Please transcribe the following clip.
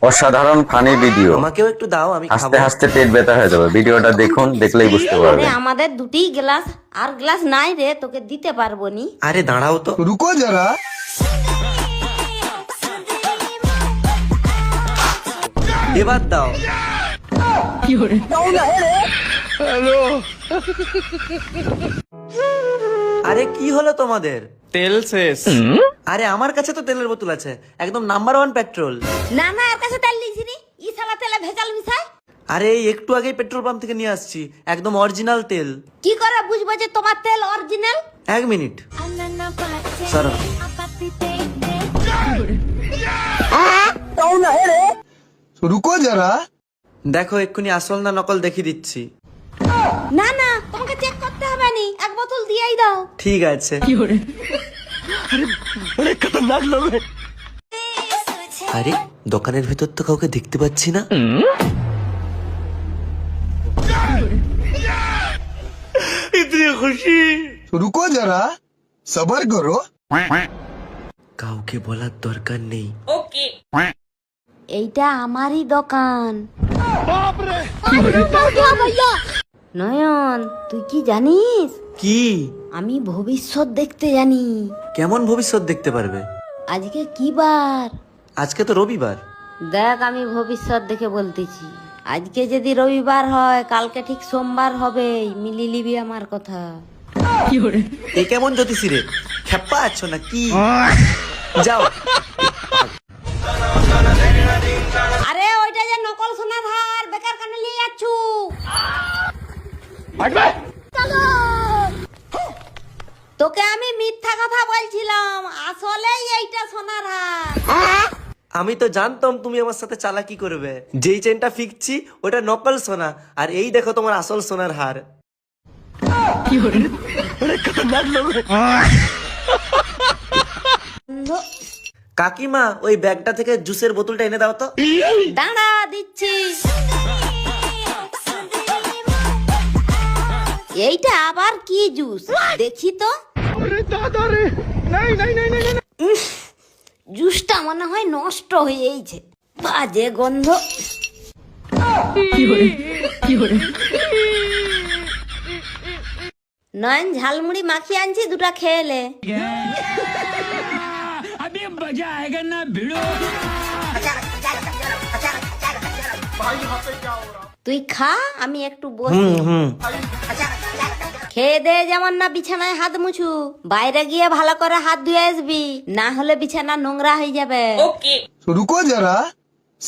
অসাধারণ funny video. আমাকেও একটু দাও, আমি হাসতে খাবো। হাসতে পেট ব্যথা হয়ে যাবে। ভিডিওটা দেখুন, দেখলেই বুঝতে আরে পারবেন। আমাদের দুটি গ্লাস আর গ্লাস নাই রে, তোকে দিতে পারবো নি। আরে দাঁড়াও তো, रुको जरा। এবার দাও। আরে কি হলো তোমাদের? তেল শেষ। আরে আমার কাছে তো তেলের বোতল আছে, একদম নাম্বার 1 পেট্রোল। না না, এর কাছে তেল লিখছি নি, ই শালা তেলে ভেজাল মিশাই। আরে এই একটু আগেই পেট্রোল পাম্প থেকে নিয়ে আসছি, একদম অরিজিনাল তেল। কি করে বুঝবো যে তোমার তেল অরিজিনাল? 1 মিনিট সরো। रुको जरा। দেখো এক্ষুনি আসল না নকল দেখিয়ে দিচ্ছি। না না, তোমাকে চেক করতে হবে নি, এক বোতল দিয়েই দাও। ঠিক আছে। আরে দোকানের ভেতর তো কাউকে দেখতে পাচ্ছি না। रुको जरा। सबर करो। কাউকে বলার দরকার নেই। এইটা আমারই দোকান। নয়ন, তুই কি জানিস? কি? আমি ভবিষ্যৎ দেখতে জানি। কেমন ভবিষ্যৎ দেখতে পারবে? আজকে কি বার? আজকে তো রবিবার। দেখ, আমি ভবিষ্যৎ দেখে বলতেছি। আজকে যদি রবিবার হয়, কালকে ঠিক সোমবার হবে। মিলি লিবি আমার কথা। এ কেমন জ্যোতিষী রে? খেপা আছো না কি? যাও। আরে ওইটা যে নকল সোনার হার, বেকার কানে নিয়ে যাচ্ছু। চলো। তোকে আমি মিথ্যা কথা বলছিলাম, আসলেই এইটা সোনার হার। আমি তো জানতাম তুমি আমার সাথে চালাকি করবে। যেই চেনটা ফিকছি ওটা নকল সোনা, আর এই দেখো তোমার আসল সোনার হার। কাকিমা, ওই ব্যাগটা থেকে জুসের বোতলটা এনে দাও তো। দাঁড়া, দিচ্ছি। এইটা আবার কি জুস দেখি তো। উফ, জুসটা মনে হয় নষ্ট হয়েছে, বাজে গন্ধ। নয়ন, ঝালমুড়ি মাখিয়ে আনছি, দুটা খেয়েলে। তুই খা, আমি একটু বসি। খেয়ে দে, যেমন না বিছানায় হাত মুছু। বাইরে গিয়ে ভালো করে হাত ধুয়ে আসবি, না হলে বিছানা নোংরা হয়ে যাবে। रुको जरा।